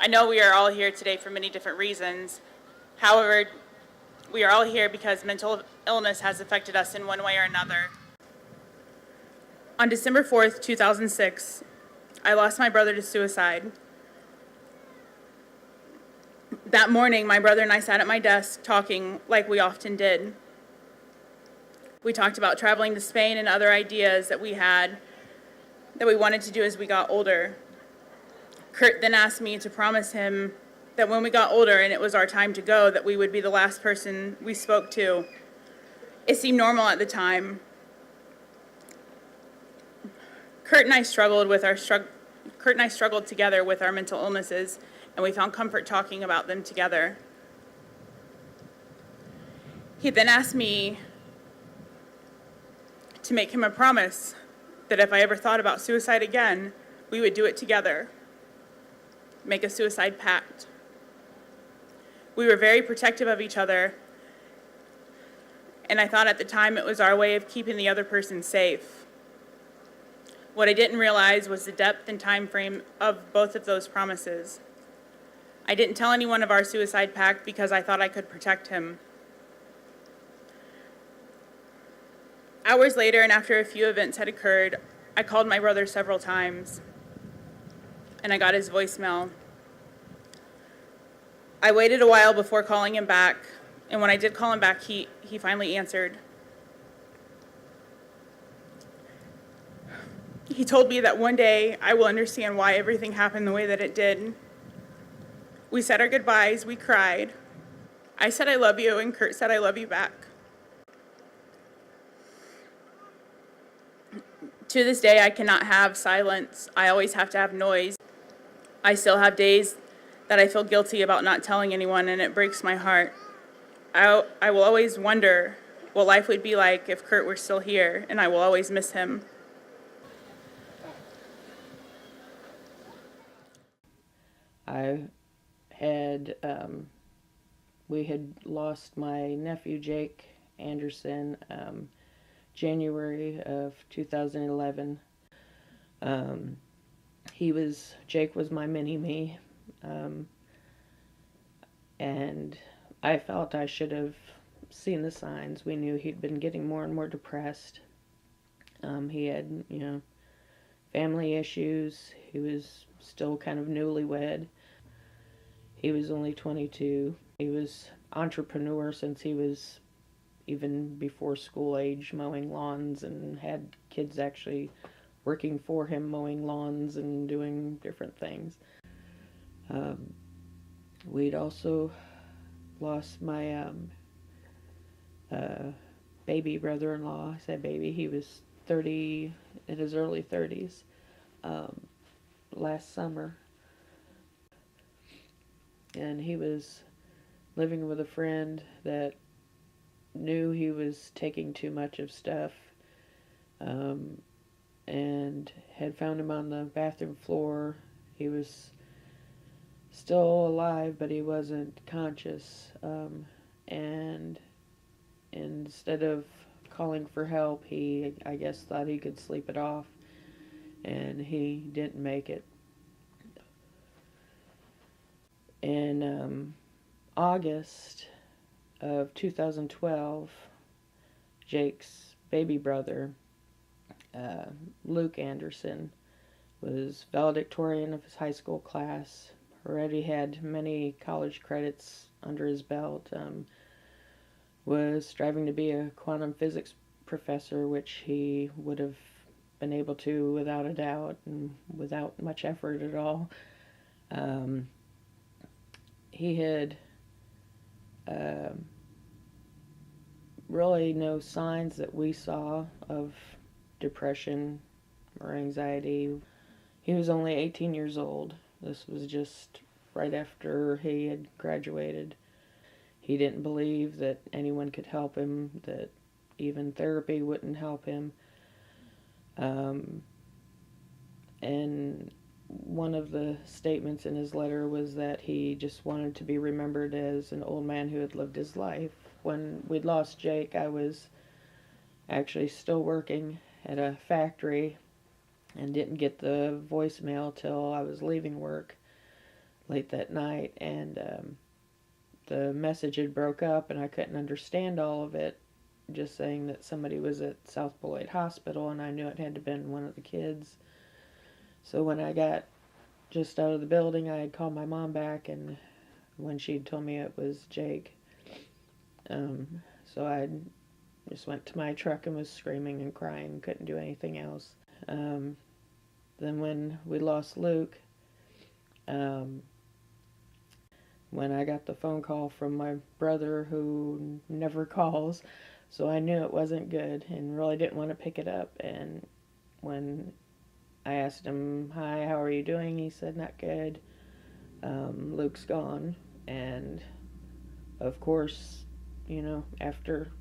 know we are all here today for many different reasons. However, we are all here because mental illness has affected us in one way or another. On December 4th, 2006, I lost my brother to suicide. That morning, my brother and I sat at my desk talking like we often did. We talked about traveling to Spain and other ideas that we had that we wanted to do as we got older. Kurt then asked me to promise him that when we got older and it was our time to go, that we would be the last person we spoke to. It seemed normal at the time. Kurt and I struggled together with our mental illnesses, and we found comfort talking about them together. He then asked me to make him a promise that if I ever thought about suicide again, we would do it together, make a suicide pact. We were very protective of each other, and I thought at the time it was our way of keeping the other person safe. What I didn't realize was the depth and time frame of both of those promises. I didn't tell anyone of our suicide pact because I thought I could protect him. Hours later, and after a few events had occurred, I called my brother several times, and I got his voicemail. I waited a while before calling him back, and when I did call him back, he finally answered. He told me that one day I will understand why everything happened the way that it did. We said our goodbyes, we cried. I said I love you, and Kurt said I love you back. To this day, I cannot have silence. I always have to have noise. I still have days that I feel guilty about not telling anyone, and it breaks my heart. I will always wonder what life would be like if Kurt were still here, and I will always miss him. We had lost my nephew Jake Anderson January of 2011. Jake was my mini-me, and I felt I should have seen the signs. We knew he'd been getting more and more depressed. He had, family issues. He was still kind of newlywed. He was only 22. He was entrepreneur since he was even before school age, mowing lawns, and had kids actually working for him, mowing lawns and doing different things. We'd also lost my baby brother-in-law. I said baby, he was 30, in his early 30s, last summer. And he was living with a friend that knew he was taking too much of stuff, and had found him on the bathroom floor. He was still alive, but he wasn't conscious, and instead of calling for help, he, I guess, thought he could sleep it off, and he didn't make it. In August of 2012, Jake's baby brother, Luke Anderson, was valedictorian of his high school class, already had many college credits under his belt, was striving to be a quantum physics professor, which he would have been able to without a doubt and without much effort at all. He had really no signs that we saw of depression or anxiety. He was only 18 years old. This was just right after he had graduated. He didn't believe that anyone could help him, that even therapy wouldn't help him. And one of the statements in his letter was that he just wanted to be remembered as an old man who had lived his life. When we'd lost Jake, I was actually still working at a factory and didn't get the voicemail till I was leaving work. late that night, and the message had broke up, and I couldn't understand all of it. Just saying that somebody was at South Beloit Hospital, and I knew it had to have been one of the kids. So when I got just out of the building, I had called my mom back, and when she told me it was Jake, so I just went to my truck and was screaming and crying, couldn't do anything else. Then when we lost Luke, when I got the phone call from my brother, who never calls, so I knew it wasn't good and really didn't want to pick it up. And when I asked him, "Hi, how are you doing?" he said, "Not good. Luke's gone." And of course, after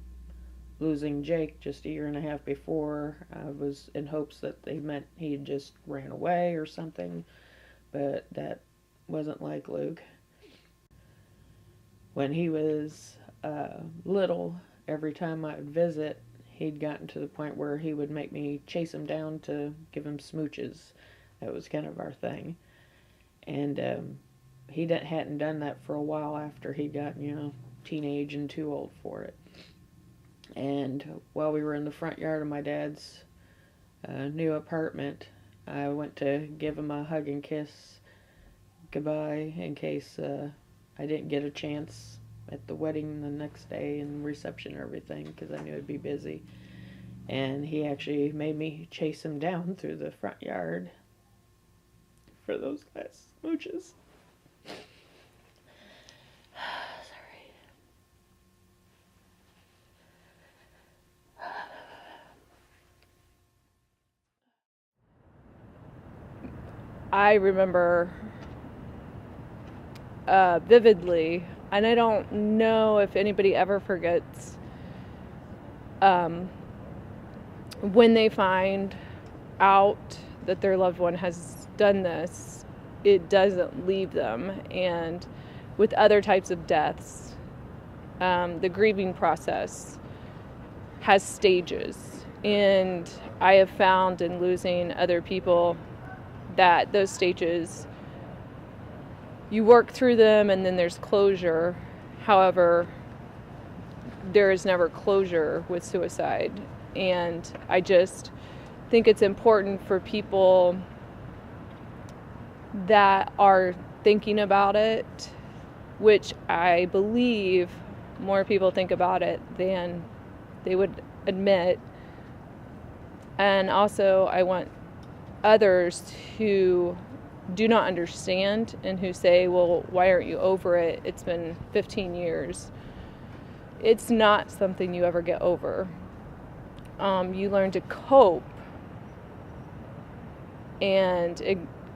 losing Jake just a year and a half before, I was in hopes that they meant he just ran away or something, but that wasn't like Luke. When he was little, every time I would visit, he'd gotten to the point where he would make me chase him down to give him smooches. That was kind of our thing. And he hadn't done that for a while after he got, teenage and too old for it. And while we were in the front yard of my dad's new apartment, I went to give him a hug and kiss goodbye in case I didn't get a chance at the wedding the next day and reception and everything, because I knew I'd be busy. And he actually made me chase him down through the front yard for those last smooches. Sorry. I remember vividly, and I don't know if anybody ever forgets, when they find out that their loved one has done this, it doesn't leave them. And with other types of deaths, the grieving process has stages. And I have found in losing other people that those stages, you work through them and then there's closure. However, there is never closure with suicide. And I just think it's important for people that are thinking about it, which I believe more people think about it than they would admit. And also, I want others who do not understand and who say, well, why aren't you over it? It's been 15 years. It's not something you ever get over. You learn to cope and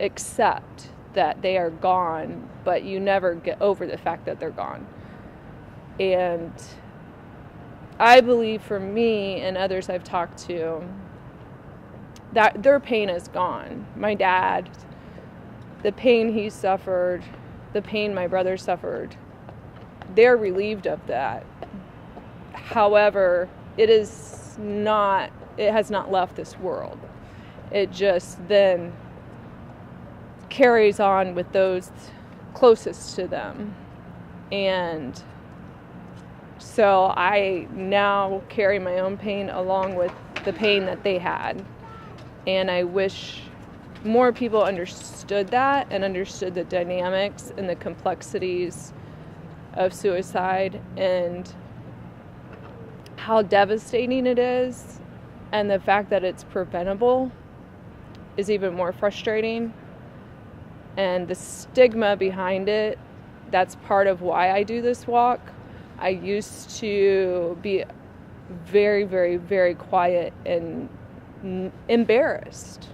accept that they are gone, but you never get over the fact that they're gone. And I believe for me and others I've talked to, that their pain is gone. My dad, the pain he suffered, the pain my brother suffered, they're relieved of that. However, it has not left this world. It just then carries on with those closest to them. And so I now carry my own pain along with the pain that they had. And I wish more people understood that and understood the dynamics and the complexities of suicide and how devastating it is, and the fact that it's preventable is even more frustrating. And the stigma behind it, that's part of why I do this walk. I used to be very, very, very quiet and embarrassed.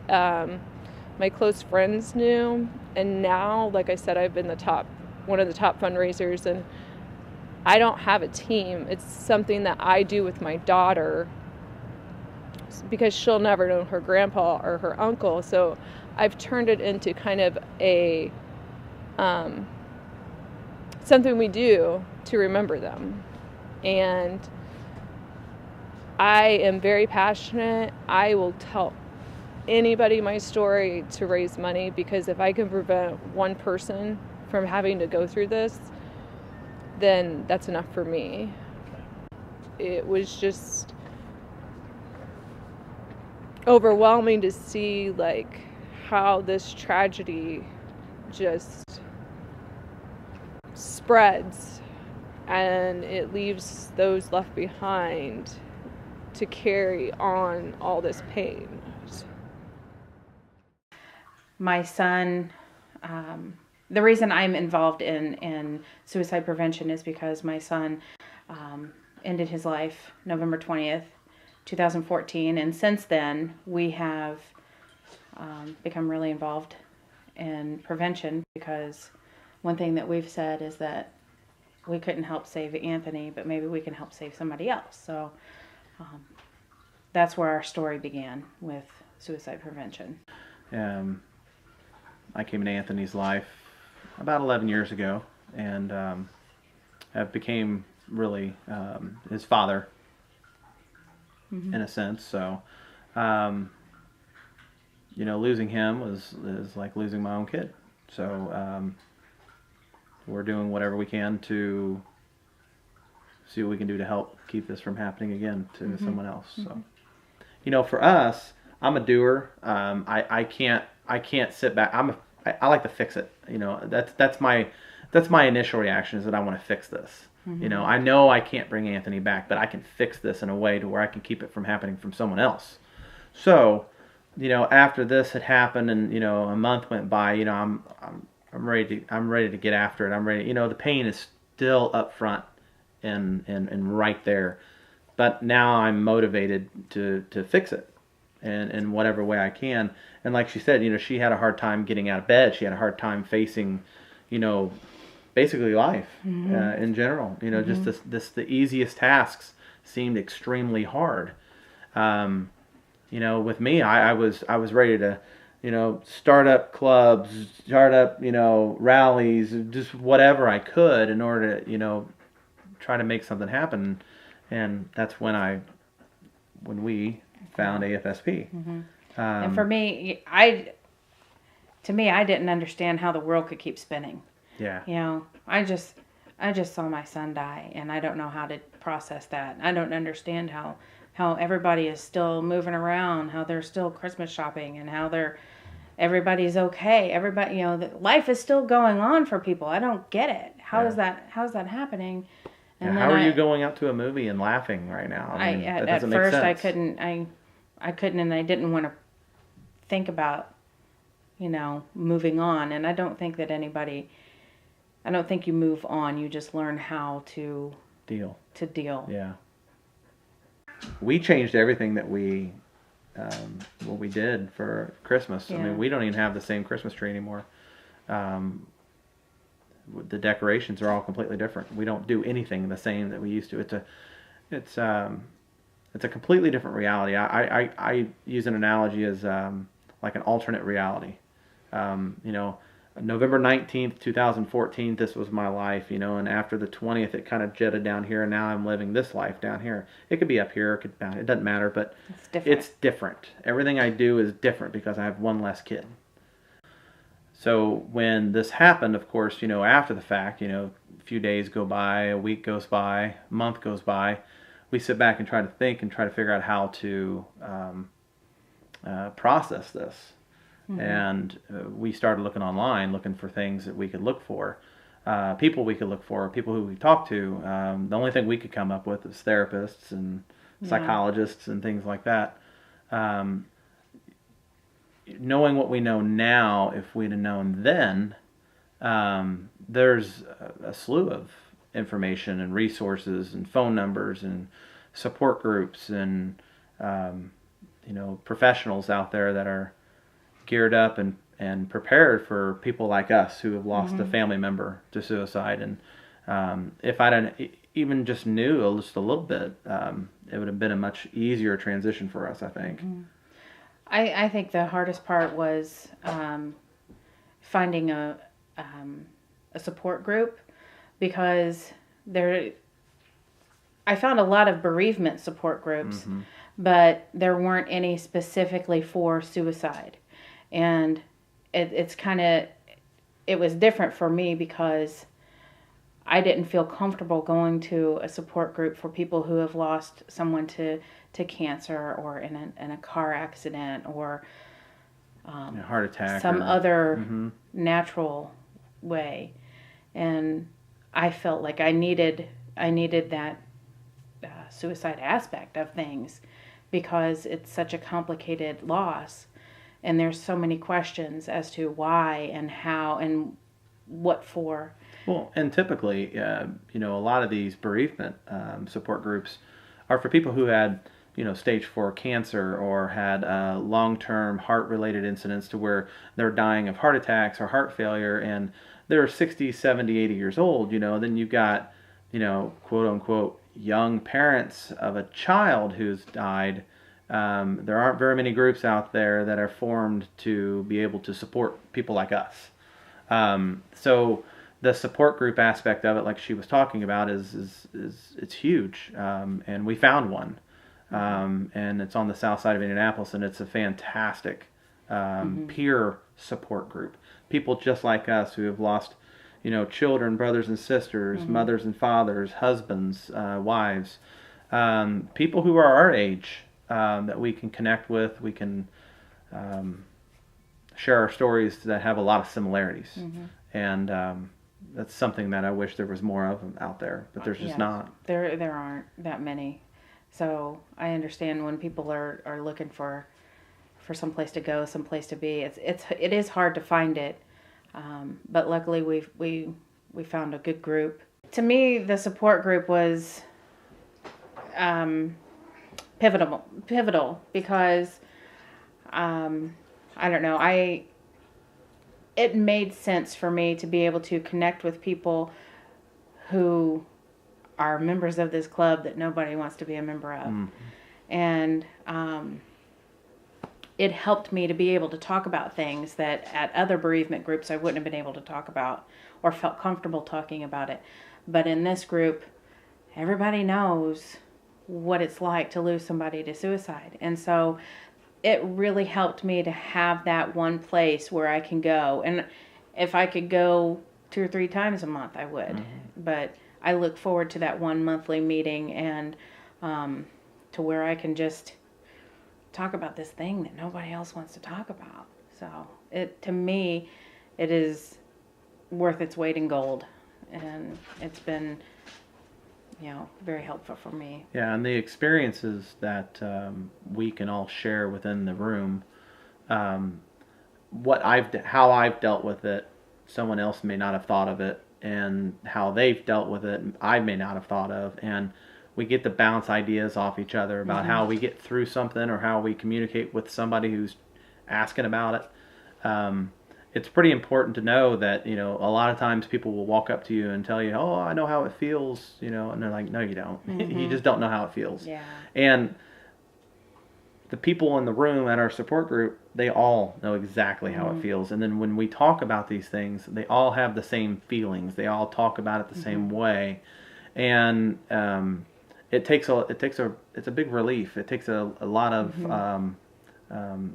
My close friends knew, and now, like I said, I've been one of the top fundraisers, and I don't have a team. It's something that I do with my daughter because she'll never know her grandpa or her uncle. So I've turned it into kind of a something we do to remember them. And I am very passionate. I will tell anybody my story to raise money, because if I can prevent one person from having to go through this, then that's enough for me. It was just overwhelming to see like how this tragedy just spreads, and it leaves those left behind to carry on all this pain. My son, the reason I'm involved in suicide prevention is because my son ended his life November 20th, 2014. And since then, we have become really involved in prevention, because one thing that we've said is that we couldn't help save Anthony, but maybe we can help save somebody else. So that's where our story began, with suicide prevention. I came into Anthony's life about 11 years ago, and have became really his father, in a sense. So, losing him is like losing my own kid. So we're doing whatever we can to see what we can do to help keep this from happening again to someone else. So, for us, I'm a doer. I can't sit back. I like to fix it. That's my initial reaction, is that I want to fix this. I know I can't bring Anthony back, but I can fix this in a way to where I can keep it from happening from someone else. So, after this had happened, and a month went by, I'm ready to get after it. I'm ready. The pain is still up front and right there, but now I'm motivated to fix it in whatever way I can. And like she said, she had a hard time getting out of bed. She had a hard time facing, basically life in general. Just the easiest tasks seemed extremely hard. With me, I was ready to, start up clubs, start up, rallies, just whatever I could in order to, try to make something happen. And that's when we found AFSP. And for me, I didn't understand how the world could keep spinning. Yeah. I just saw my son die, and I don't know how to process that. I don't understand how everybody is still moving around, how they're still Christmas shopping, and how everybody's okay. Everybody, life is still going on for people. I don't get it. How's that happening? And how are you going up to a movie and laughing right now? At first I couldn't, and I didn't want to think about, moving on. And I don't think you move on. You just learn how to deal. Yeah. We changed everything that we did for Christmas. Yeah. I mean, we don't even have the same Christmas tree anymore. The decorations are all completely different. We don't do anything the same that we used to. It's a completely different reality. I use an analogy as like an alternate reality. November 19th, 2014, this was my life, and after the 20th, it kind of jetted down here, and now I'm living this life down here. It could be up here, it doesn't matter, but it's different. Everything I do is different because I have one less kid. So when this happened, of course, after the fact, a few days go by, a week goes by, a month goes by, we sit back and try to think and try to figure out how to process this. And we started looking online, looking for things that we could look for, people we could look for, people who we talked to. The only thing we could come up with is therapists and psychologists and things like that. Knowing what we know now, if we'd have known then, there's a slew of information and resources and phone numbers and support groups and professionals out there that are geared up and prepared for people like us who have lost a family member to suicide. And if I even just knew just a little bit, it would have been a much easier transition for us, I think. I think the hardest part was finding a support group, because I found a lot of bereavement support groups, but there weren't any specifically for suicide. And it's kind of, it was different for me because I didn't feel comfortable going to a support group for people who have lost someone to cancer or in a car accident or A heart attack. some or, other Mhm. natural way. And I felt like I needed that suicide aspect of things because it's such a complicated loss, and there's so many questions as to why and how and what for. Well, and typically, a lot of these bereavement support groups are for people who had, stage 4 cancer or had long-term heart-related incidents to where they're dying of heart attacks or heart failure, and they're 60, 70, 80 years old, then you've got, quote unquote, young parents of a child who's died. There aren't very many groups out there that are formed to be able to support people like us. So the support group aspect of it, like she was talking about, is it's huge, and we found one, and it's on the south side of Indianapolis, and it's a fantastic peer support group. People just like us who have lost, children, brothers and sisters, mothers and fathers, husbands, wives, people who are our age that we can connect with. We can share our stories that have a lot of similarities, and that's something that I wish there was more of out there, but there's just Yes. not. There aren't that many. So I understand when people are looking for some place to go, some place to be. It is hard to find it, but luckily we found a good group. To me, the support group was pivotal because I don't know, it made sense for me to be able to connect with people who are members of this club that nobody wants to be a member of. And it helped me to be able to talk about things that at other bereavement groups I wouldn't have been able to talk about or felt comfortable talking about it. But in this group, everybody knows what it's like to lose somebody to suicide. And so it really helped me to have that one place where I can go. And if I could go 2 or 3 times a month, I would. But I look forward to that one monthly meeting and to where I can just talk about this thing that nobody else wants to talk about. So to me, it is worth its weight in gold. And it's been, very helpful for me. Yeah, and the experiences that we can all share within the room, how I've dealt with it, someone else may not have thought of it, and how they've dealt with it, I may not have thought of, and we get to bounce ideas off each other about how we get through something or how we communicate with somebody who's asking about it. It's pretty important to know that, a lot of times people will walk up to you and tell you, oh, I know how it feels, and they're like, no, you don't. You just don't know how it feels. Yeah. And the people in the room at our support group, they all know exactly how it feels. And then when we talk about these things, they all have the same feelings. They all talk about it the same way. And it's a big relief. It takes a lot of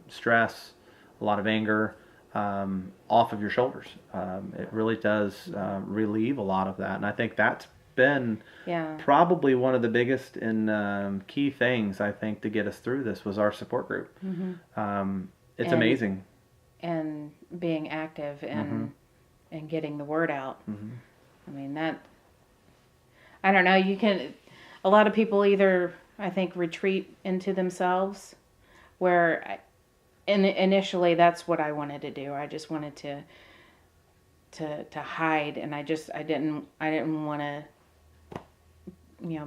stress, a lot of anger off of your shoulders. It really does relieve a lot of that. And I think that's been probably one of the biggest and key things, I think, to get us through this was our support group. It's amazing. And being active and getting the word out. I mean, I don't know, a lot of people either, I think, retreat into themselves, where initially that's what I wanted to do. I just wanted to hide, and I didn't want to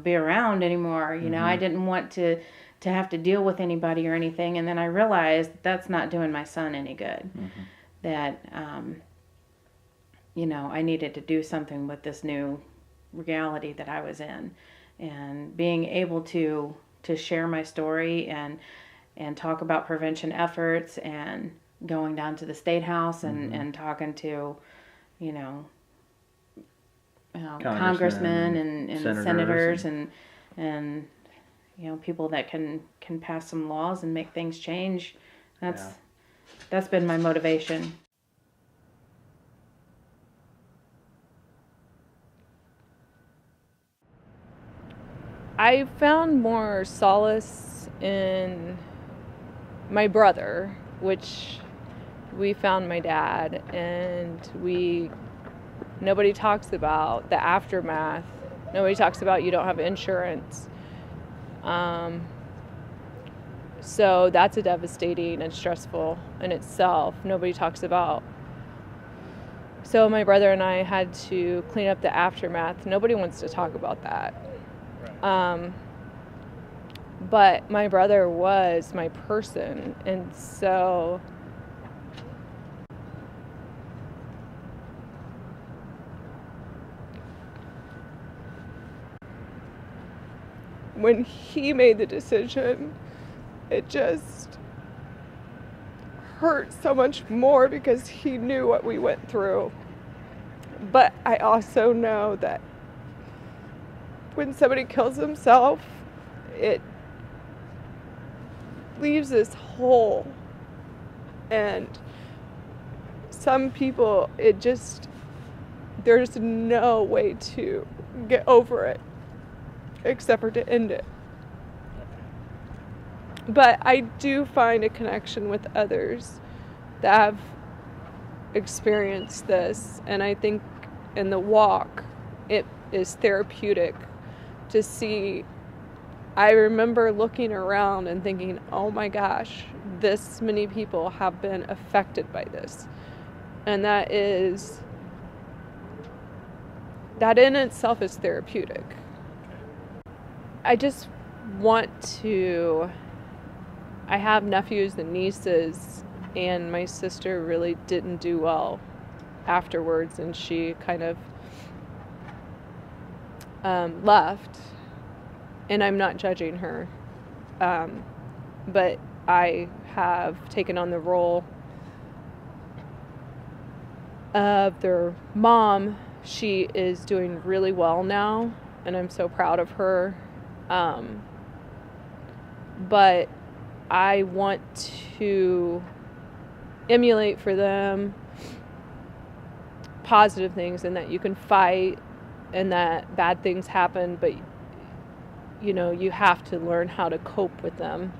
be around anymore. I didn't want to have to deal with anybody or anything. And then I realized that's not doing my son any good. That I needed to do something with this new reality that I was in, and being able to share my story and talk about prevention efforts and going down to the State House and talking to congressmen and senators and people that can pass some laws and make things change. That's been my motivation. I found more solace in my brother, which we found my dad, and nobody talks about the aftermath. Nobody talks about you don't have insurance. So that's a devastating and stressful in itself. Nobody talks about. So my brother and I had to clean up the aftermath. Nobody wants to talk about that. But my brother was my person, and so when he made the decision, it just hurt so much more because he knew what we went through. But I also know that when somebody kills himself, it leaves this hole. And some people, there's no way to get over it except for to end it. But I do find a connection with others that have experienced this, and I think in the walk it is therapeutic to see. I remember looking around and thinking, oh my gosh, this many people have been affected by this. And that in itself is therapeutic. I just I have nephews and nieces, and my sister really didn't do well afterwards, and she kind of left. And I'm not judging her, but I have taken on the role of their mom. She is doing really well now, and I'm so proud of her. But I want to emulate for them positive things, and that you can fight, and that bad things happen, but you have to learn how to cope with them.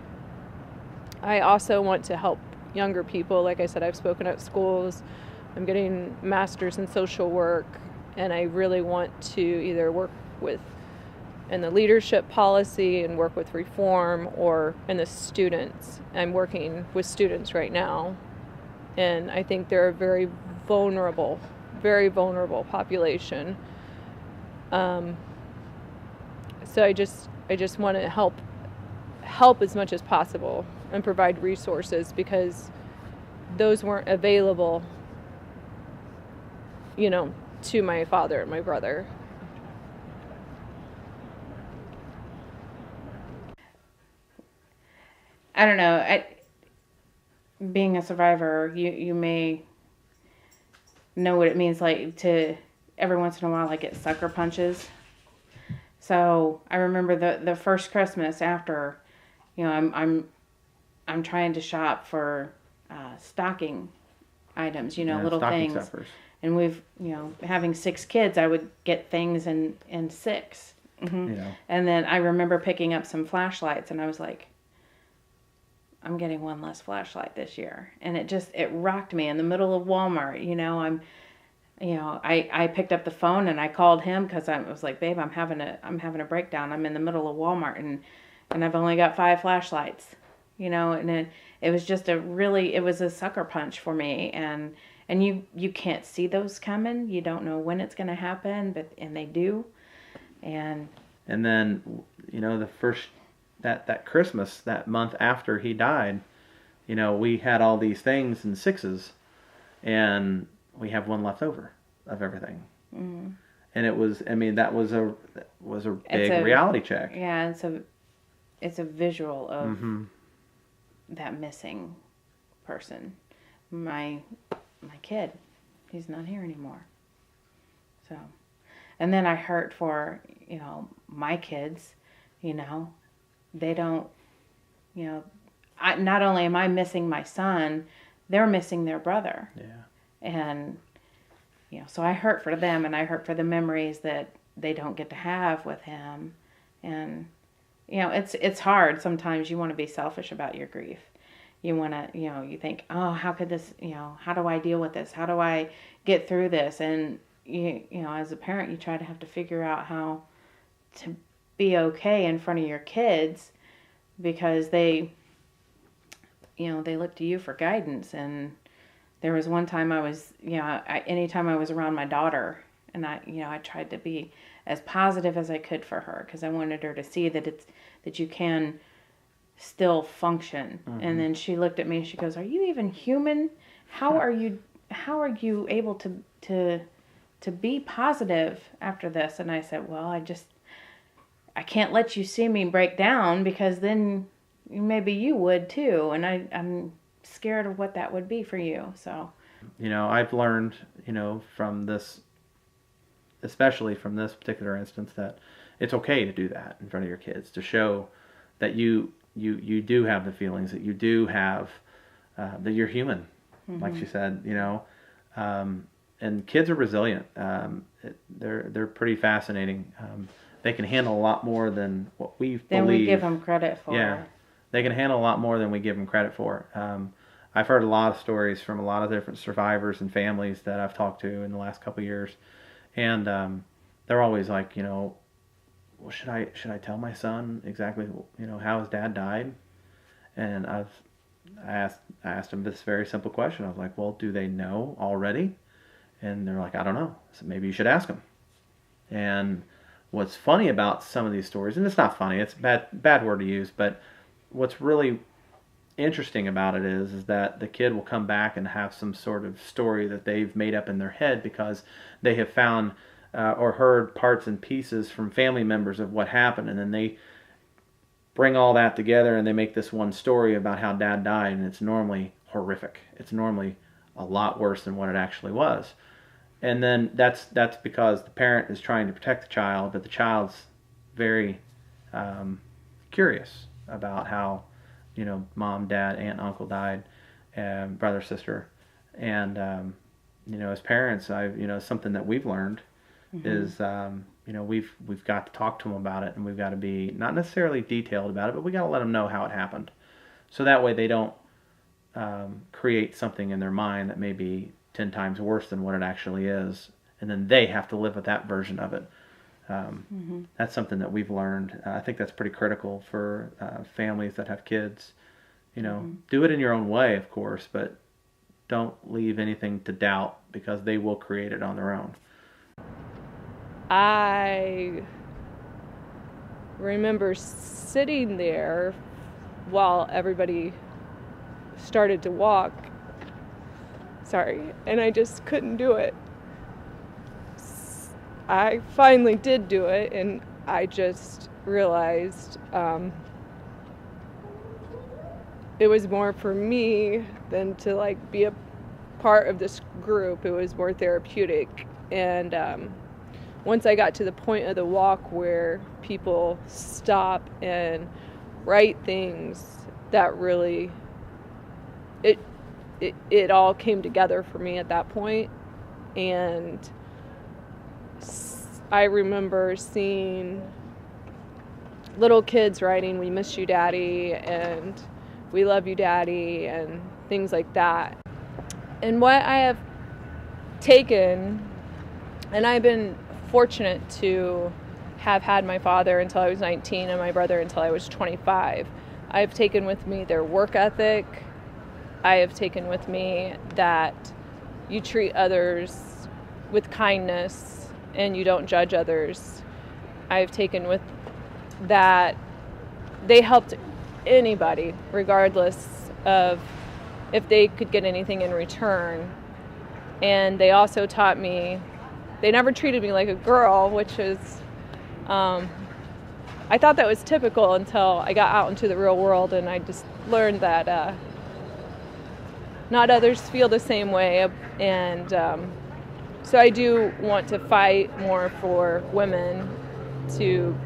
I also want to help younger people. Like I said, I've spoken at schools. I'm getting a master's in social work, and I really want to either work in the leadership policy and work with reform, or in the students. I'm working with students right now, and I think they're a very vulnerable population. So I just want to help as much as possible and provide resources, because those weren't available, to my father and my brother. I don't know. Being a survivor, you may know what it means, like, to every once in a while, like, get sucker punches. So I remember the first Christmas after, I'm trying to shop for stocking items, little stocking things. stuffers. And we've, having 6 kids, I would get things in 6. Mm-hmm. And then I remember picking up some flashlights, and I was like, I'm getting one less flashlight this year. And it rocked me in the middle of Walmart. I picked up the phone and I called him, because I was like, babe, I'm having a breakdown. I'm in the middle of Walmart, and I've only got 5 flashlights, and it was just it was a sucker punch for me. And you can't see those coming. You don't know when it's going to happen, and they do. And then, the first, that Christmas, that month after he died, we had all these things in 6s, and we have one left over of everything. Mm-hmm. And it was, that was a big reality check. Yeah, it's a visual of that missing person. My kid, he's not here anymore. So, and then I hurt for, my kids, they don't, not only am I missing my son, they're missing their brother. Yeah. And, so I hurt for them, and I hurt for the memories that they don't get to have with him. And, it's hard. Sometimes you want to be selfish about your grief. You want to, you think, oh, how could this, how do I deal with this? How do I get through this? And, as a parent, you try to have to figure out how to be okay in front of your kids, because they look to you for guidance. And there was one time I was, anytime I was around my daughter, and I tried to be as positive as I could for her, because I wanted her to see that you can still function. Mm-hmm. And then she looked at me and she goes, "Are you even human? How are you able to be positive after this?" And I said, "Well, I can't let you see me break down, because then maybe you would too, and I'm scared of what that would be for you." So, I've learned, from this, especially from this particular instance, that it's okay to do that in front of your kids, to show that you do have the feelings, that you do have, that you're human, like she said, and kids are resilient. They're pretty fascinating. They can handle a lot more than what we give them credit for. Yeah, they can handle a lot more than we give them credit for. I've heard a lot of stories from a lot of different survivors and families that I've talked to in the last couple of years, and they're always like, well, should I tell my son exactly, how his dad died? And I asked him this very simple question. I was like, well, do they know already? And they're like, I don't know. So maybe you should ask them. And what's funny about some of these stories, and it's not funny, it's a bad word to use, but what's really interesting about it is that the kid will come back and have some sort of story that they've made up in their head, because they have found or heard parts and pieces from family members of what happened, and then they bring all that together and they make this one story about how dad died, and it's normally horrific. It's normally a lot worse than what it actually was. And then that's because the parent is trying to protect the child, but the child's very curious about how, mom, dad, aunt, uncle died, and brother, sister. And, as parents, something that we've learned is, we've got to talk to them about it, and we've got to be not necessarily detailed about it, but we got to let them know how it happened. So that way they don't create something in their mind that may be 10 times worse than what it actually is, and then they have to live with that version of it. That's something that we've learned. I think that's pretty critical for families that have kids. Do it in your own way, of course, but don't leave anything to doubt, because they will create it on their own. I remember sitting there while everybody started to walk. And I just couldn't do it. I finally did do it, and I just realized it was more for me than to be a part of this group. It was more therapeutic. And once I got to the point of the walk where people stop and write things, that really it all came together for me at that point. And I remember seeing little kids writing, "We miss you, Daddy," and "We love you, Daddy," and things like that. And what I have taken, and I've been fortunate to have had my father until I was 19 and my brother until I was 25. I've taken with me their work ethic. I have taken with me that you treat others with kindness and you don't judge others. I've taken with that they helped anybody, regardless of if they could get anything in return. And they also taught me, they never treated me like a girl, which is, I thought that was typical until I got out into the real world, and I just learned that not others feel the same way. And so I do want to fight more for women to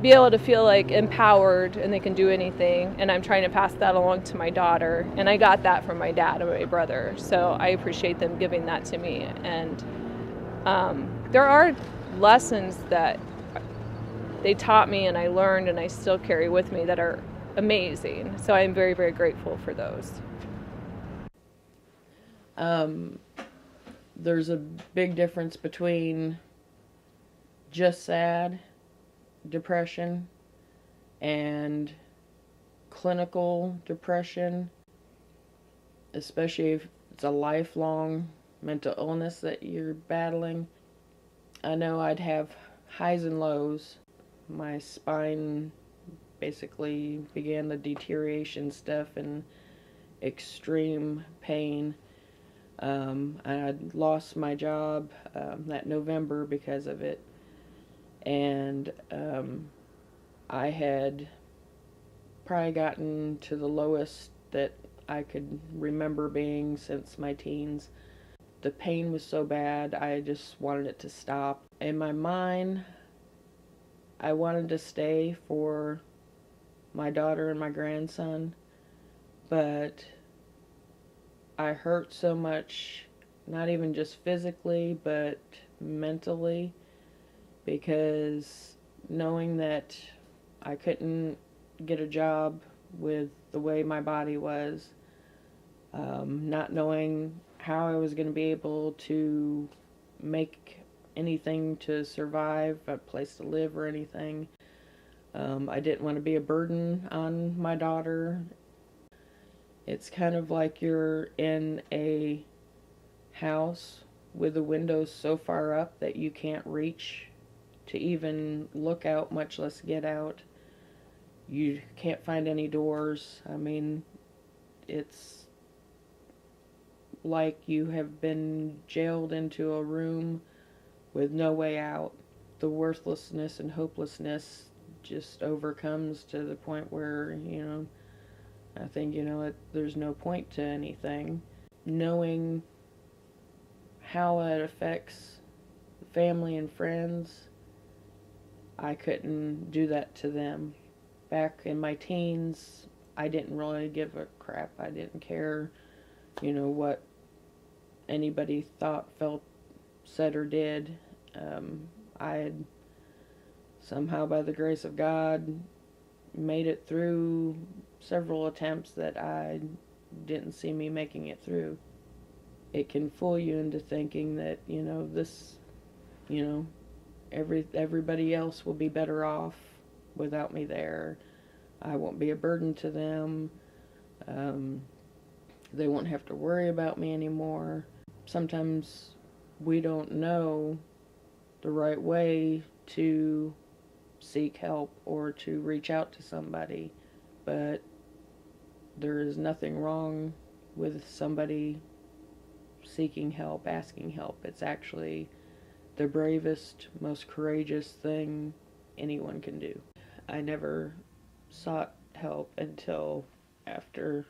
be able to feel like empowered and they can do anything. And I'm trying to pass that along to my daughter. And I got that from my dad and my brother. So I appreciate them giving that to me. And there are lessons that they taught me and I learned and I still carry with me that are amazing. So I'm very, very grateful for those. There's a big difference between just sad depression and clinical depression, especially if it's a lifelong mental illness that you're battling. I know I'd have highs and lows. My spine basically began the deterioration stuff and extreme pain. I lost my job that November because of it. And I had probably gotten to the lowest that I could remember being since my teens. The pain was so bad, I just wanted it to stop. In my mind, I wanted to stay for my daughter and my grandson, but I hurt so much, not even just physically, but mentally, because knowing that I couldn't get a job with the way my body was, not knowing how I was going to be able to make anything to survive, a place to live or anything. I didn't want to be a burden on my daughter. It's kind of like you're in a house with the windows so far up that you can't reach to even look out, much less get out. You can't find any doors. I mean, it's like you have been jailed into a room with no way out. The worthlessness and hopelessness just overcomes to the point where, I think, there's no point to anything. Knowing how it affects family and friends, I couldn't do that to them. Back in my teens, I didn't really give a crap. I didn't care, what anybody thought, felt, said, or did. I had somehow, by the grace of God, made it through several attempts that I didn't see me making it through. It can fool you into thinking that, everybody else will be better off without me there. I won't be a burden to them. They won't have to worry about me anymore. Sometimes we don't know the right way to seek help or to reach out to somebody, but there is nothing wrong with somebody seeking help, asking help. It's actually the bravest, most courageous thing anyone can do. I never sought help until after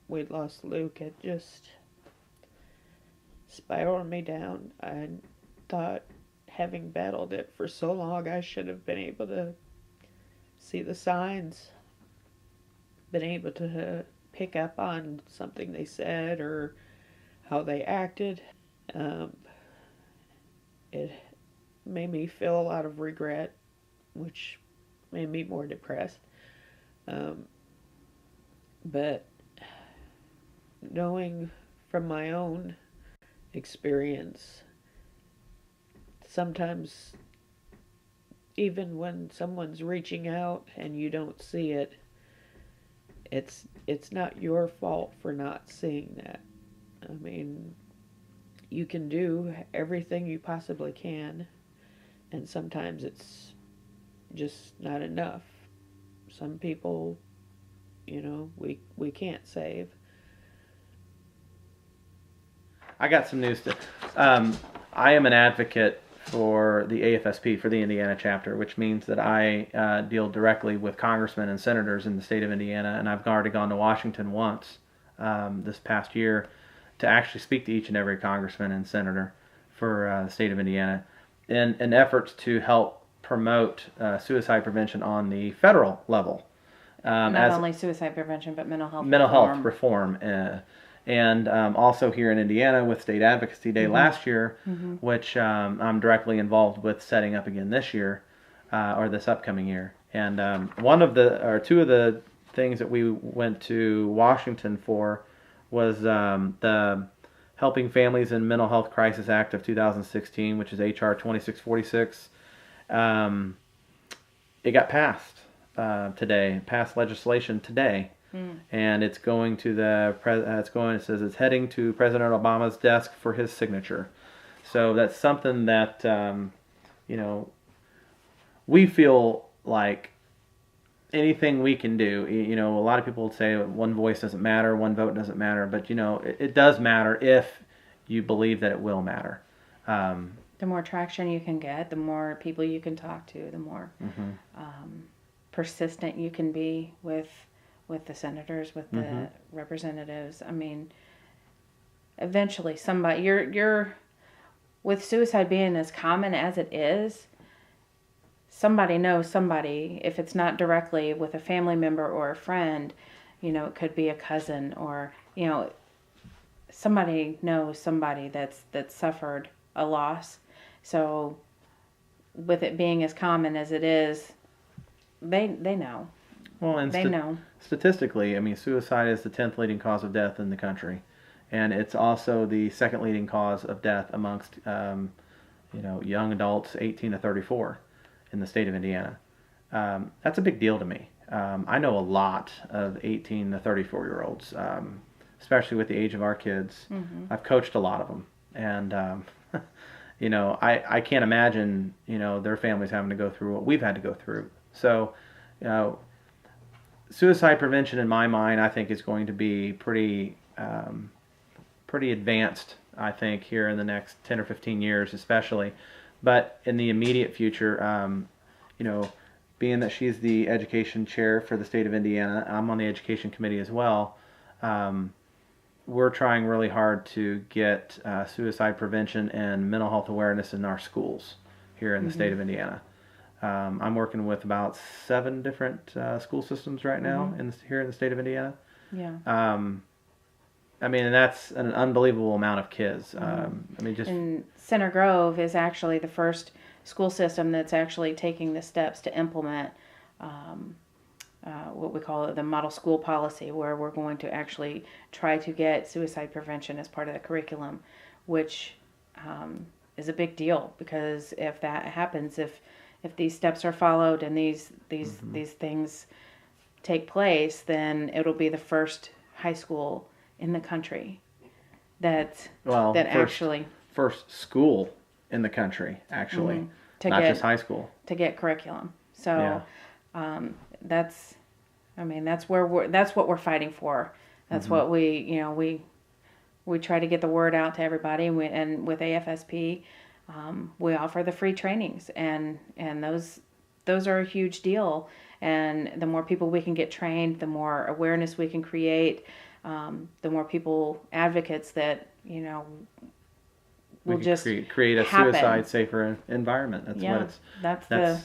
we'd lost Luke. It just spiraled me down. I thought, having battled it for so long, I should have been able to see the signs, been able to pick up on something they said or how they acted. It made me feel a lot of regret, which made me more depressed. But knowing from my own experience, sometimes even when someone's reaching out and you don't see it, it's not your fault for not seeing that. I mean, you can do everything you possibly can, and sometimes it's just not enough. Some people, we can't save. I got some news to. I am an advocate for the AFSP, for the Indiana chapter, which means that I deal directly with congressmen and senators in the state of Indiana, and I've already gone to Washington once this past year to actually speak to each and every congressman and senator for the state of Indiana in efforts to help promote suicide prevention on the federal level. Not as only suicide prevention, but mental health mental reform. health reform. And also here in Indiana with State Advocacy Day last year, which I'm directly involved with setting up again this year, or this upcoming year. And two of the things that we went to Washington for was the Helping Families in Mental Health Crisis Act of 2016, which is HR 2646. It got passed today, passed legislation today. And it's going to it says it's heading to President Obama's desk for his signature. So that's something that, we feel like anything we can do, a lot of people say one voice doesn't matter, one vote doesn't matter, but, it does matter if you believe that it will matter. The more traction you can get, the more people you can talk to, the more persistent you can be with the senators, with the representatives. I mean, eventually somebody, you're with suicide being as common as it is, somebody knows somebody. If it's not directly with a family member or a friend, it could be a cousin, or somebody knows somebody that's suffered a loss. So with it being as common as it is, they know. Well, and they know. Statistically, I mean, suicide is the 10th leading cause of death in the country, and it's also the second leading cause of death amongst young adults 18 to 34 in the state of Indiana. That's a big deal to me. I know a lot of 18 to 34-year-olds, especially with the age of our kids. I've coached a lot of them, and I can't imagine their families having to go through what we've had to go through. So, suicide prevention, in my mind, I think is going to be pretty advanced, I think, here in the next 10 or 15 years especially. But in the immediate future, being that she's the education chair for the state of Indiana, I'm on the education committee as well, we're trying really hard to get suicide prevention and mental health awareness in our schools here in the state of Indiana. I'm working with about 7 different school systems right now here in the state of Indiana. Yeah. I mean, and that's an unbelievable amount of kids. And Center Grove is actually the first school system that's actually taking the steps to implement what we call the model school policy, where we're going to actually try to get suicide prevention as part of the curriculum, which is a big deal, because if that happens, if these steps are followed and these things take place, then it'll be the first high school in the country first school in the country, actually, not just high school, to get curriculum. So that's what we're fighting for. That's what we try to get the word out to everybody, and with AFSP, we offer the free trainings, and those are a huge deal. And the more people we can get trained, the more awareness we can create, the more people, advocates that will just create a happen. Suicide safer environment. That's the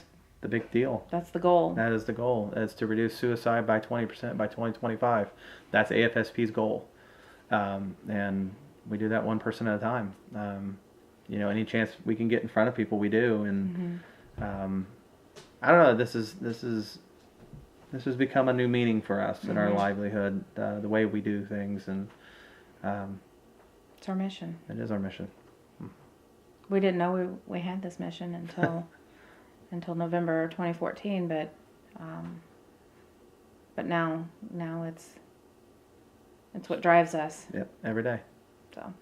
big deal. That's the goal. That is the goal. Is to reduce suicide by 20% by 2025. That's AFSP's goal, and we do that one person at a time. Any chance we can get in front of people, we do. And I don't know. This has become a new meaning for us in our livelihood, the way we do things, and it's our mission. It is our mission. We didn't know we had this mission until November 2014, but now it's what drives us. Yep, every day. So.